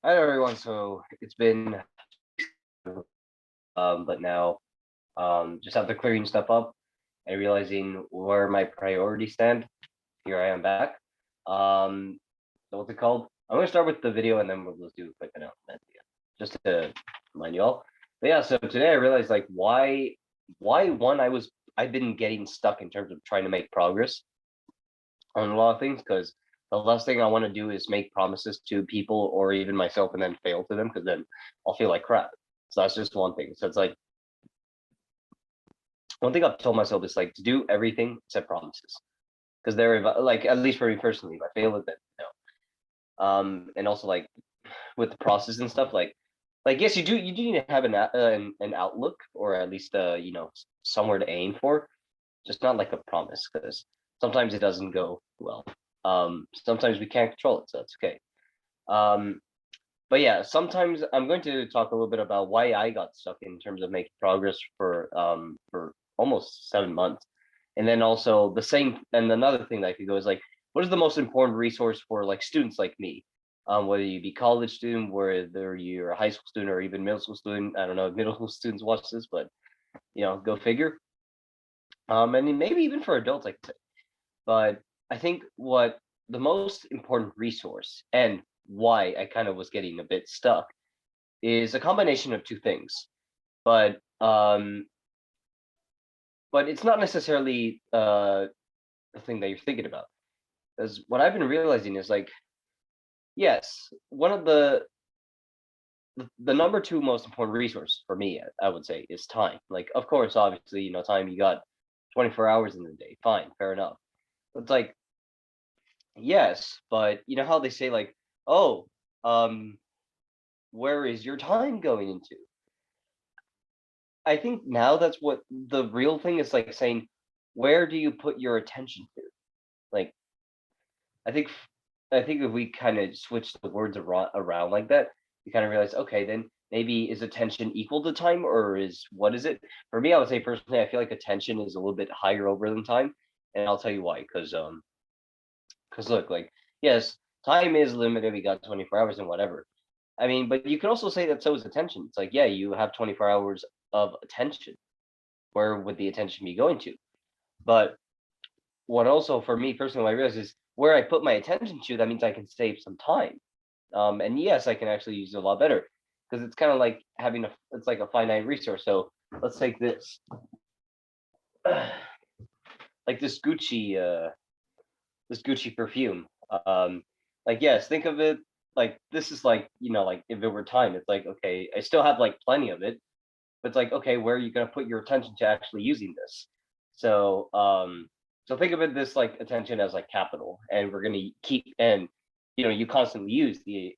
Hi everyone. So it's been but now just after clearing stuff up and realizing where my priorities stand, here I am back. So what's it called? I'm gonna start with the video and then we'll just do a quick announcement. Yeah, just to remind you all. But yeah, so today I realized like why one I've been getting stuck in terms of trying to make progress on a lot of things because the last thing I want to do is make promises to people or even myself and then fail to them because then I'll feel like crap. So that's just one thing. So it's like one thing I've told myself is like to do everything except promises because they're like at least for me personally, if I fail at them, and also like with the process and stuff, like yes, you do need to have an outlook or at least somewhere to aim for, just not like a promise because sometimes it doesn't go well. Sometimes we can't control it, so that's okay. Um, but yeah, sometimes I'm going to talk a little bit about why I got stuck in terms of making progress for almost 7 months, and then also the same. And another thing that I could go is like, what is the most important resource for like students like me? Whether you be college student, whether you're a high school student, or even middle school student. I don't know if middle school students watch this, but go figure. And maybe even for adults, I could say. But I think what the most important resource and why I kind of was getting a bit stuck is a combination of two things. But but it's not necessarily the thing that you're thinking about. Because what I've been realizing is like, yes, one of the number two most important resource for me, I would say, is time. Like, of course, obviously, time you got 24 hours in the day. Fine, fair enough. But it's like, yes, but you know how they say like, oh, um, where is your time going into? I think now that's what the real thing is like saying, where do you put your attention to? Like, I think I think if we kind of switch the words around like that, you kind of realize, okay, then maybe is attention equal to time or is what is it? For me, I would say personally, I feel like attention is a little bit higher over than time, and I'll tell you why. Because look, like yes, time is limited. We got 24 hours and whatever. I mean, but you could also say that so is attention. It's like, yeah, you have 24 hours of attention. Where would the attention be going to? But what also for me personally, I realize is where I put my attention to, that means I can save some time. And yes, I can actually use it a lot better because it's kind of like it's like a finite resource. So let's take this, like this Gucci perfume. Um, like yes, think of it like this is like like if it were time, it's like okay, I still have like plenty of it, but it's like okay, where are you gonna put your attention to actually using this? So so think of it this like attention as like capital, and we're gonna keep and you constantly use the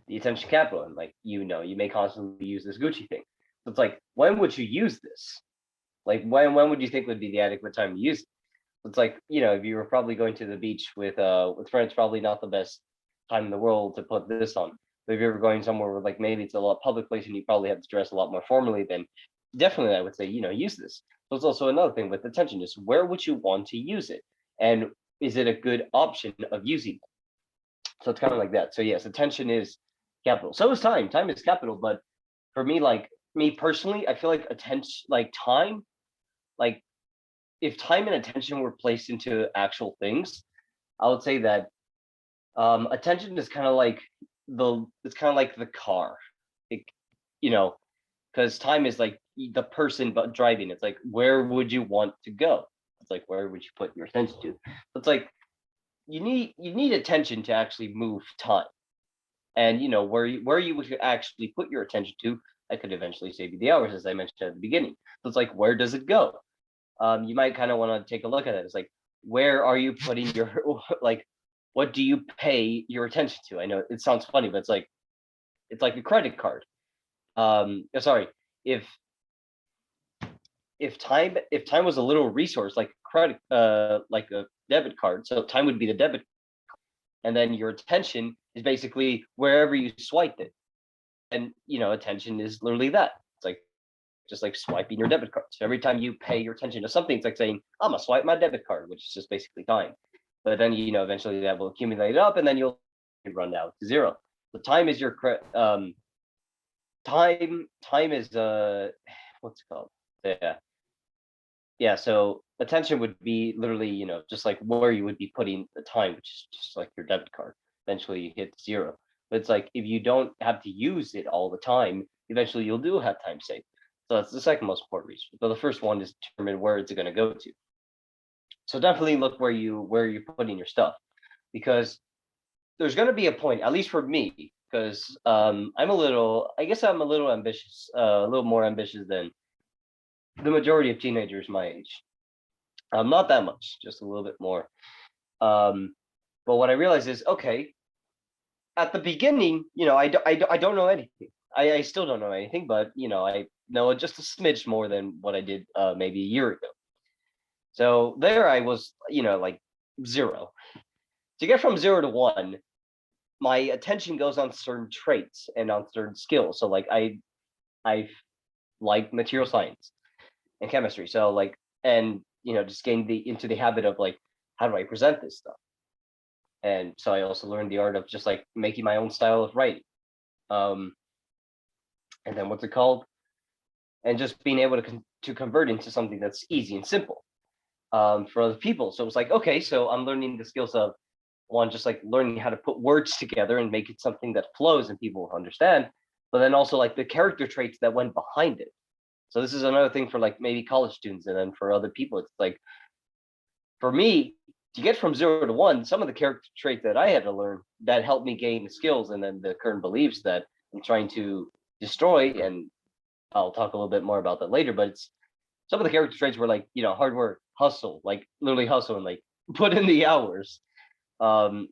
attention capital, and like you may constantly use this Gucci thing. So it's like when would you use this? Like when would you think would be the adequate time to use it? It's like if you were probably going to the beach with friends, probably not the best time in the world to put this on. But if you're going somewhere where like maybe it's a lot public place and you probably have to dress a lot more formally, then definitely I would say use this. So it's also another thing with attention is where would you want to use it, and is it a good option of using it? So it's kind of like that. So yes, attention is capital. So is time. Time is capital, but for me, like me personally, I feel like attention, like time, like if time and attention were placed into actual things, I would say that attention is kind of like the car. It, you know, because time is like the person but driving. It's like where would you want to go? It's like where would you put your attention to? It's like you need attention to actually move time, and where you would actually put your attention to. I could eventually save you the hours, as I mentioned at the beginning. So it's like where does it go? You might kind of want to take a look at it. It's like, where are you putting your like, what do you pay your attention to? I know it sounds funny, but it's like a credit card. Sorry, if if time was a little resource like credit, like a debit card, so time would be the debit, and then your attention is basically wherever you swipe it, and attention is literally that. It's like just like swiping your debit card. So every time you pay your attention to something, it's like saying, I'm gonna swipe my debit card, which is just basically time. But then eventually that will accumulate up and then you'll run down to zero. The time is your time is what's it called? Yeah. Yeah, so attention would be literally, just like where you would be putting the time, which is just like your debit card. Eventually you hit zero. But it's like if you don't have to use it all the time, eventually you'll do have time saved. So that's the second most important reason. But the first one is determine where it's gonna go to. So definitely look where you're putting your stuff, because there's gonna be a point, at least for me, because I guess I'm a little ambitious, a little more ambitious than the majority of teenagers my age. Not that much, just a little bit more. Um, but what I realized is, okay, at the beginning, I don't know anything. I still don't know anything, but I know just a smidge more than what I did maybe a year ago. So there I was, like zero. To get from zero to one, my attention goes on certain traits and on certain skills. So like I like material science and chemistry. So like, and just getting into the habit of like, how do I present this stuff? And so I also learned the art of just like making my own style of writing. Um, and then what's it called? And just being able to convert into something that's easy and simple for other people. So it was like, okay, so I'm learning the skills of one, just like learning how to put words together and make it something that flows and people understand, but then also like the character traits that went behind it. So this is another thing for like maybe college students, and then for other people, it's like for me to get from zero to one, some of the character traits that I had to learn that helped me gain the skills and then the current beliefs that I'm trying to destroy. And I'll talk a little bit more about that later, but it's some of the character traits were like, hard work, hustle, like literally hustle and like put in the hours. Um,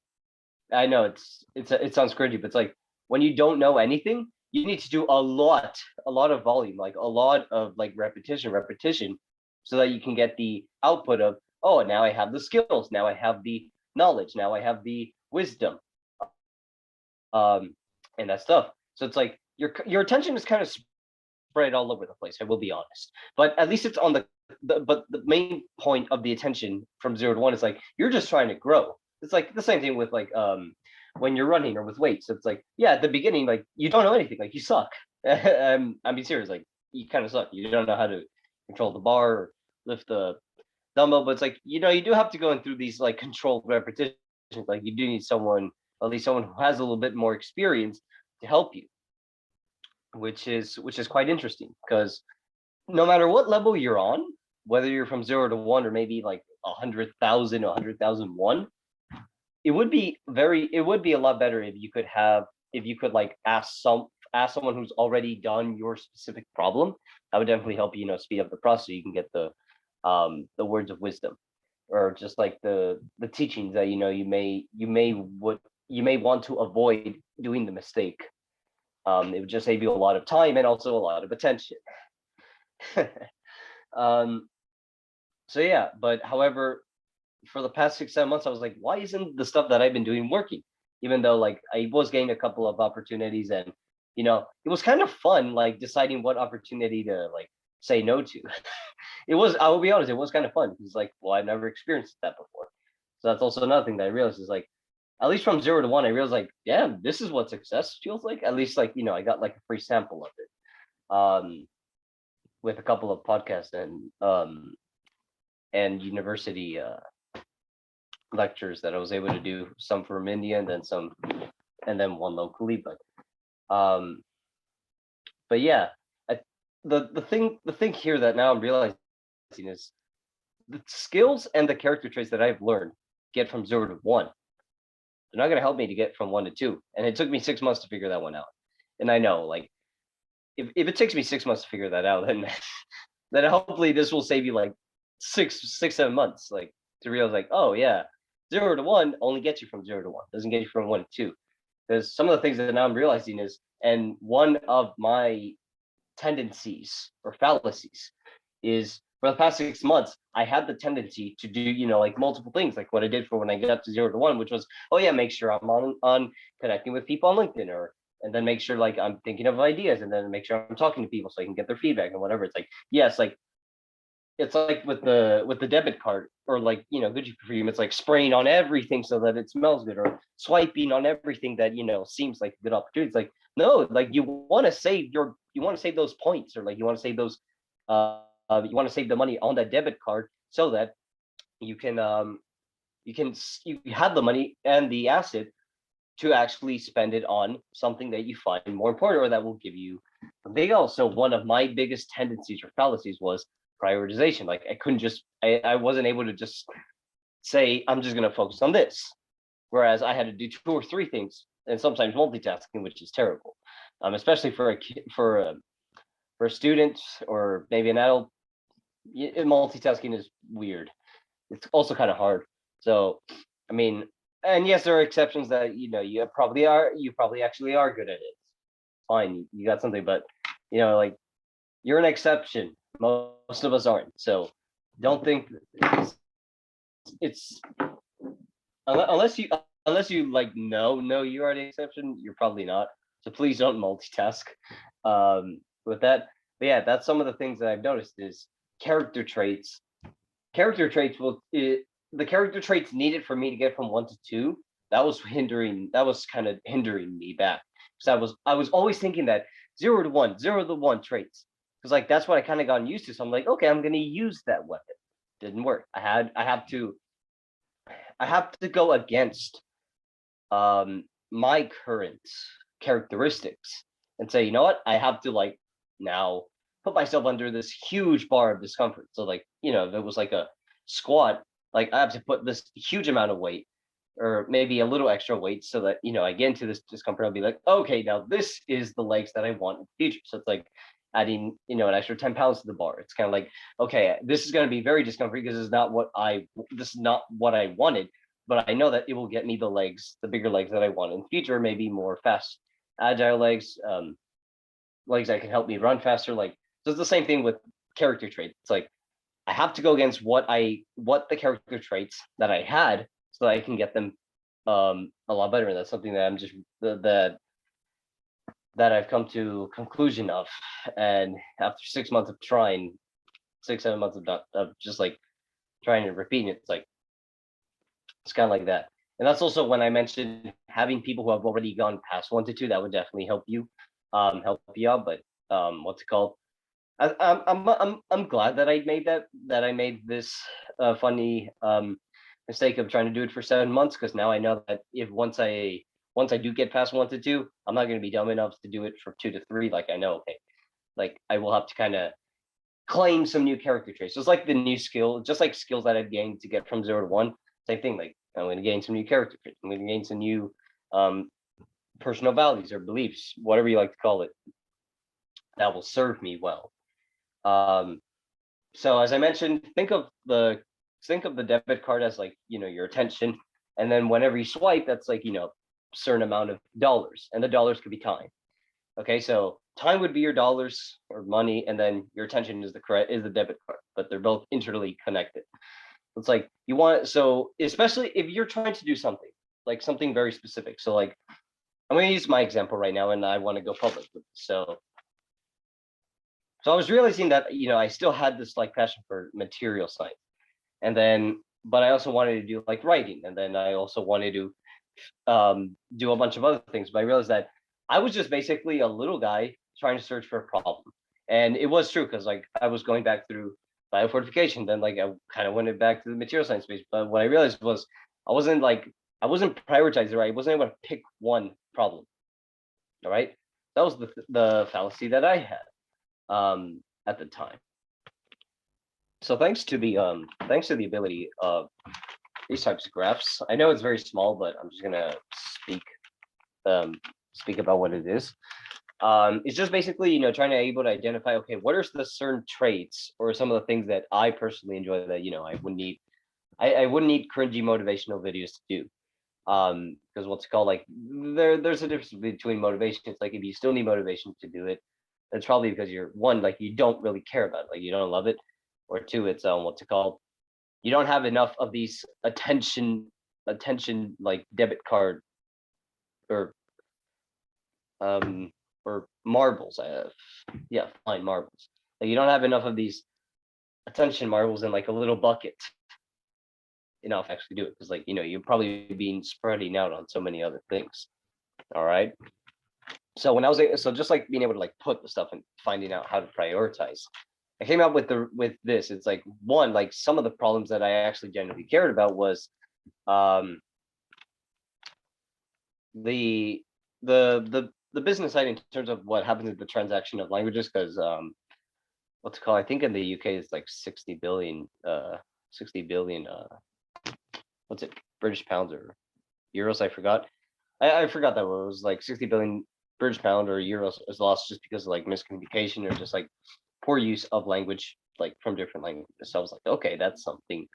I know it sounds cringy, but it's like when you don't know anything, you need to do a lot of volume, like a lot of like repetition, so that you can get the output of, oh, now I have the skills, now I have the knowledge, now I have the wisdom, um, and that stuff. So it's like your attention is kind of spread all over the place. I will be honest, but at least it's on but the main point of the attention from zero to one is like you're just trying to grow. It's like the same thing with like when you're running or with weights. It's like, yeah, at the beginning, like you don't know anything, like you suck. I mean, serious, like you kind of suck. You don't know how to control the bar or lift the dumbbell, but it's like you do have to go in through these like controlled repetitions. Like you do need someone, at least someone who has a little bit more experience to help you, which is quite interesting because no matter what level you're on, whether you're from zero to one or maybe like 100,000 or 100,001, it would be a lot better if you could like ask someone who's already done your specific problem. That would definitely help speed up the process so you can get the words of wisdom, or just like the teachings that you may want to avoid doing the mistake. It would just save you a lot of time and also a lot of attention. um, so yeah, but however, for the past 6 7 months, I was like, why isn't the stuff that I've been doing working? Even though like I was getting a couple of opportunities, and it was kind of fun, like deciding what opportunity to like say no to. I will be honest, it was kind of fun because like, well, I've never experienced that before. So that's also another thing that I realized is like, at least from zero to one, I realized like, damn, this is what success feels like. At least like, I got like a free sample of it. With a couple of podcasts and university lectures that I was able to do, some from India and then one locally. Um, but yeah, the thing here that now I'm realizing is the skills and the character traits that I've learned get from zero to one. They're not going to help me to get from one to two, and it took me 6 months to figure that one out. And I know, like, if it takes me 6 months to figure that out, then then hopefully this will save you like 7 months, like to realize like, oh yeah, zero to one only gets you from zero to one, doesn't get you from one to two. Because some of the things that now I'm realizing is, and one of my tendencies or fallacies is, for the past 6 months, I had the tendency to do, like multiple things, like what I did for when I got to zero to one, which was, oh yeah, make sure I'm on connecting with people on LinkedIn, and then make sure like I'm thinking of ideas, and then make sure I'm talking to people so I can get their feedback and whatever. It's like, yes, like it's like with the debit card, or like, Gucci perfume, it's like spraying on everything so that it smells good, or swiping on everything that seems like a good opportunity. It's like, no, like you want to save those points, or like you want to save those you want to save the money on that debit card so that you can you have the money and the asset to actually spend it on something that you find more important, or that will give you a big. Also, one of my biggest tendencies or fallacies was prioritization. Like, I wasn't able to just say I'm just going to focus on this, whereas I had to do two or three things, and sometimes multitasking, which is terrible, especially for for a student or maybe an adult. Multitasking is weird. It's also kind of hard. So, I mean, and yes, there are exceptions that you probably actually are good at it. Fine, you got something, but like, you're an exception. Most of us aren't. So, don't think it's unless you like no, you are the exception. You're probably not. So please don't multitask. With that, but yeah, that's some of the things that I've noticed is character traits. Character traits will the character traits needed for me to get from 1 to 2. That was kind of hindering me back, because I was always thinking that 0 to 1, 0 to 1 traits, because like that's what I kind of gotten used to. So I'm like, okay, I'm gonna use that weapon. Didn't work. I have to go against my current characteristics and say, you know what, I have to like now put myself under this huge bar of discomfort. So like, if it was like a squat, like I have to put this huge amount of weight, or maybe a little extra weight, so that I get into this discomfort. I'll be like, okay, now this is the legs that I want in the future. So it's like adding an extra 10 pounds to the bar. It's kind of like, okay, this is going to be very discomfort because this is not what I wanted, but I know that it will get me the bigger legs that I want in the future, maybe more fast, agile legs, legs that can help me run faster. Like, so it's the same thing with character traits. It's like I have to go against what the character traits that I had, so that I can get them a lot better. And that's something that that I've come to a conclusion of. And after 6 months of trying, 6, 7 months of just like trying and repeating it, it's kind of like that. And that's also when I mentioned having people who have already gone past 1 to 2. That would definitely help you out. But what's it called? I'm glad that I made this funny mistake of trying to do it for 7 months, because now I know that if once I do get past 1 to 2, I'm not going to be dumb enough to do it for 2 to 3. Like, I know, okay, like I will have to kind of claim some new character traits. So it's like the new skill, just like skills that I've gained to get from 0 to 1. Same thing. Like, I'm going to gain some new character traits. I'm going to gain some new personal values or beliefs, whatever you like to call it, that will serve me well. Um, so as I mentioned, think of the debit card as like your attention, and then whenever you swipe, that's like certain amount of dollars, and the dollars could be time. Okay, so time would be your dollars or money, and then your attention is the debit card, but they're both internally connected. It's like so especially if you're trying to do something, like something very specific. So like, I'm going to use my example right now, and I want to go public with this. So I was realizing that I still had this like passion for material science, and then but I also wanted to do like writing, and then I also wanted to do a bunch of other things. But I realized that I was just basically a little guy trying to search for a problem, and it was true, because like I was going back through biofortification, then like I kind of went back to the material science space. But what I realized was I wasn't prioritizing right. I wasn't able to pick one problem. All right, that was the fallacy that I had at the time. So thanks to the ability of these types of graphs, I know it's very small, but I'm just gonna um, speak about what it is. It's just basically trying to able to identify, okay, what are the certain traits or some of the things that I personally enjoy that I wouldn't need cringy motivational videos to do. Because what's it called, like there's a difference between motivation. It's like if you still need motivation to do it, it's probably because you're one, like you don't really care about it, like you don't love it, or two, it's what's it called, you don't have enough of these attention like debit card or um or marbles. Yeah, fine, marbles. Like you don't have enough of these attention marbles in like a little bucket enough to actually do it, because like you're probably being spreading out on so many other things. All right. So when I was so just like being able to like put the stuff and finding out how to prioritize, I came out with this. It's like one, like some of the problems that I actually genuinely cared about was um the the business side in terms of what happens with the transaction of languages, because what's it called, I think in the UK it's like 60 billion what's it, British pounds or euros, I forgot. I forgot that word. It was like 60 billion British pound or euros is lost just because of like miscommunication or just like poor use of language, like from different languages. So I was like, okay, that's something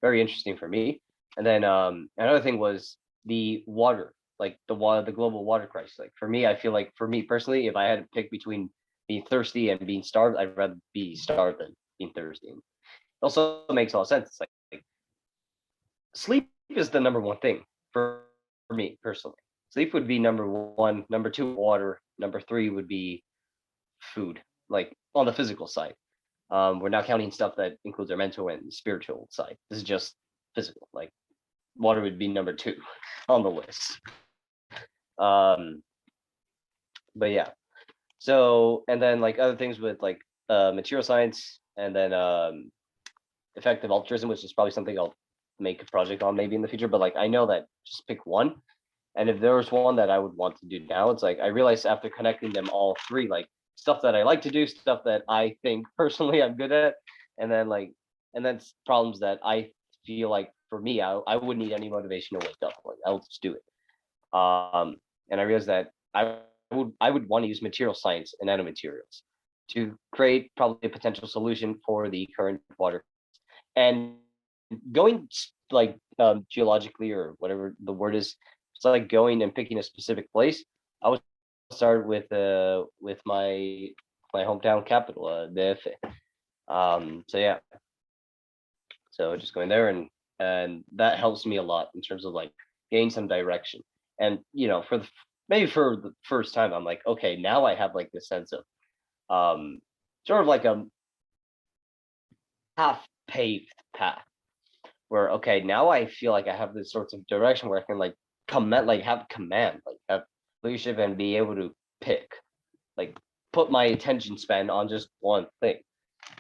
very interesting for me. And then another thing was the water, like the global water crisis. Like for me, I feel like for me personally, if I had to pick between being thirsty and being starved, I'd rather be starved than being thirsty. And it also makes a lot of sense. It's like sleep is the number one thing for me personally. Sleep would be number one. Number two, water. Number three would be food, like on the physical side. We're not counting stuff that includes our mental and spiritual side. This is just physical. Like water would be number two on the list. Um, but yeah. So and then like other things with like material science, and then effective altruism, which is probably something I'll make a project on maybe in the future. But like I know that just pick one. And if there was one that I would want to do now, it's like I realized after connecting them all three, like stuff that I like to do, stuff that I think personally I'm good at, and then like and then problems that I feel like for me, I wouldn't need any motivation to wake up. Like I'll just do it. And I realized that I would want to use material science and nanomaterials to create probably a potential solution for the current water. And going like geologically or whatever the word is, it's like going and picking a specific place. I would start with my hometown capital, DF. So yeah, so just going there, and that helps me a lot in terms of like gain some direction. And for maybe for the first time, I'm like, okay, now I have like this sense of um sort of like a half paved path where okay, now I feel like I have this sorts of direction where I can like have command, like have leadership and be able to pick, like put my attention span on just one thing.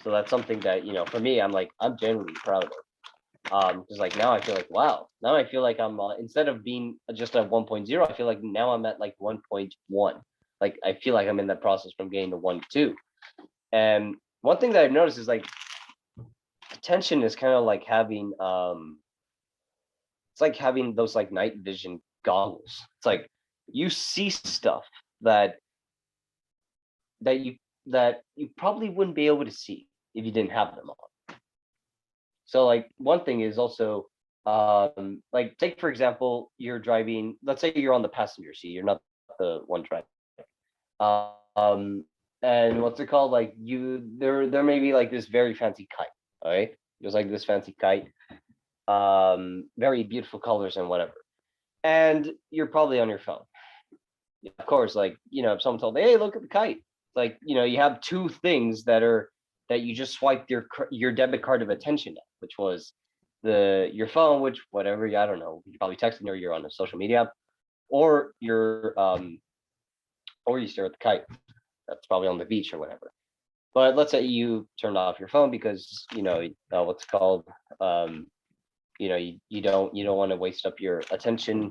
So that's something that for me, I'm genuinely proud of. Because like now I feel like wow, now I feel like I'm instead of being just at 1.0, I feel like now I'm at like 1.1. Like I feel like I'm in that process from getting to 1.2. And one thing that I've noticed is like attention is kind of like having it's like having those like night vision goggles. It's like you see stuff that that you that you probably wouldn't be able to see if you didn't have them on. So like one thing is also like take for example, you're driving, let's say you're on the passenger seat, you're not the one driving. Um and what's it called? Like there may be like this very fancy kite, all right? There's like this fancy kite, very beautiful colors and whatever. And you're probably on your phone. Of course, like if someone told me, "Hey, look at the kite," like you have two things that you just swiped your debit card of attention at, which was your phone, which whatever, I don't know, you're probably texting or you're on a social media app, or or you stare at the kite. That's probably on the beach or whatever. But let's say you turned off your phone because what's it called, you don't want to waste up your attention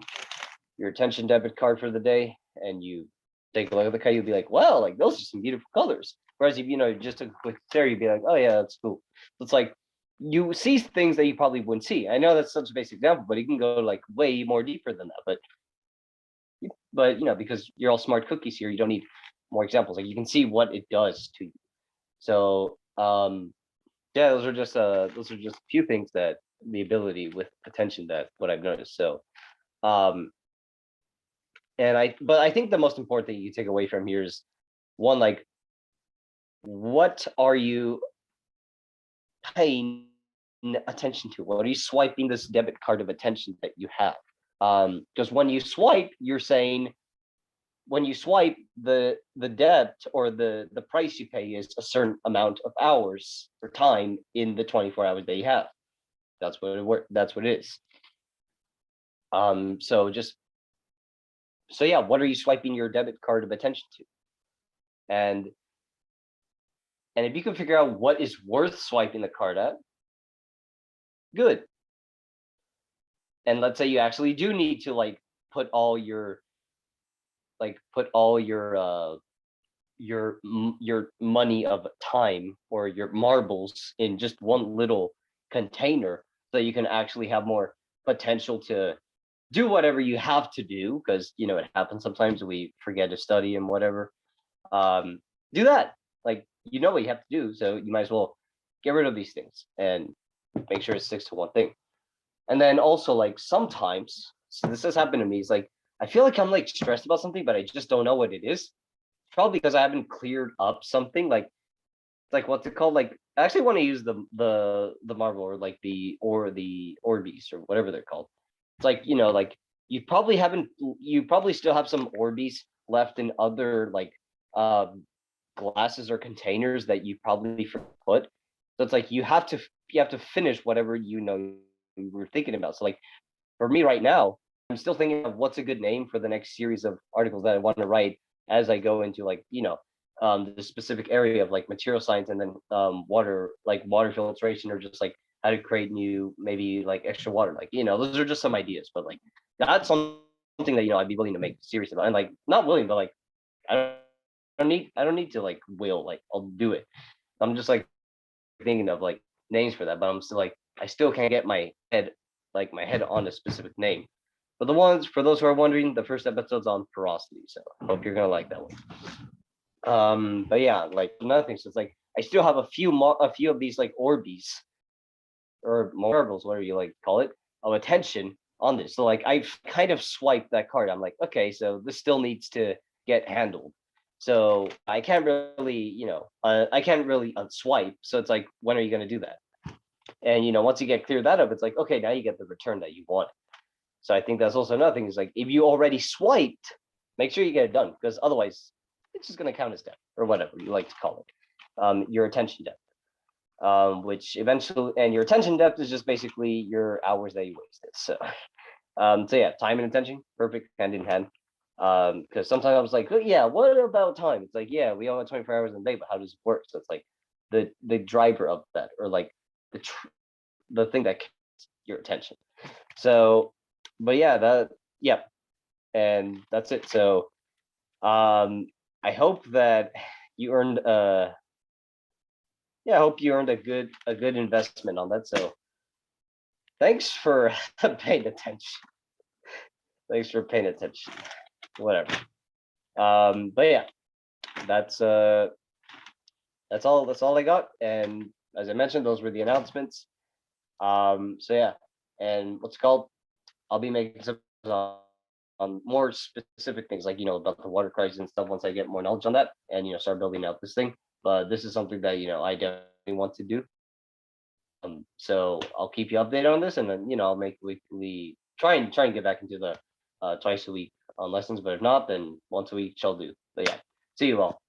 debit card for the day, and you take a look at the kite, you'll be like, well, like those are some beautiful colors. Whereas if just took a quick stare, you'd be like, oh yeah, that's cool. So it's like you see things that you probably wouldn't see. I know that's such a basic example, but you can go like way more deeper than that. But because you're all smart cookies here, you don't need more examples. Like you can see what it does to you. So yeah, those are just a few things that the ability with attention that what I've noticed. So um but I think the most important thing you take away from here is one, like what are you paying attention to? What are you swiping this debit card of attention that you have? Because when you swipe, you're saying when you swipe, the debt or the price you pay is a certain amount of hours or time in the 24 hours that you have. That's what that's what it is. So just so yeah, what are you swiping your debit card of attention to? And if you can figure out what is worth swiping the card at, good. And let's say you actually do need to like put all your your money of time or your marbles in just one little container so you can actually have more potential to do whatever you have to do, because it happens sometimes we forget to study and whatever. Do that. Like, what you have to do, so you might as well get rid of these things and make sure it sticks to one thing. And then also, like, sometimes, so this has happened to me, is like I feel like I'm like stressed about something, but I just don't know what it is. Probably because I haven't cleared up something. Like what's it called? Like, I actually want to use the Marvel, or like the Orbeez or whatever they're called. It's like, like you probably still have some Orbeez left in other like glasses or containers that you probably forgot. So it's like you have to finish whatever you were thinking about. So like for me right now, I'm still thinking of what's a good name for the next series of articles that I want to write as I go into like the specific area of like material science, and then water filtration, or just like how to create new, maybe like extra water, like those are just some ideas, but like that's something that I'd be willing to make serious about, and like not willing, but like I don't need to like will, like I'll do it. I'm just like thinking of like names for that, but I'm still like I still can't get my head on a specific name. But the ones, for those who are wondering, the first episode's on porosity, so I hope you're gonna like that one. But yeah, like another thing, so it's like I still have a few of these like Orbeez or marbles, whatever you like to call it, of attention on this. So like I've kind of swiped that card. I'm like, okay, so this still needs to get handled. So I can't really, I can't really unswipe. So it's like, when are you going to do that? And once you get cleared that up, it's like, okay, now you get the return that you want. So I think that's also another thing, is like, if you already swiped, make sure you get it done, because otherwise it's just going to count as debt, or whatever you like to call it, your attention debt. Which eventually, and your attention depth is just basically your hours that you wasted. So yeah, time and attention, perfect hand in hand. Because sometimes I was like, oh, yeah, what about time? It's like, yeah, we all have 24 hours in a day, but how does it work? So it's like the driver of that, or like the thing that keeps your attention. So, but yeah, and that's it. So, I hope that you earned I hope you earned a good investment on that. So thanks for paying attention. Thanks for paying attention. Whatever. But yeah, that's all I got. And as I mentioned, those were the announcements. So yeah, and what's it called? I'll be making some on more specific things, like about the water crisis and stuff, once I get more knowledge on that, and start building out this thing. But this is something that I definitely want to do. So I'll keep you updated on this, and then I'll make weekly, try and get back into the twice a week on lessons. But if not, then once a week shall do. But yeah, see you all.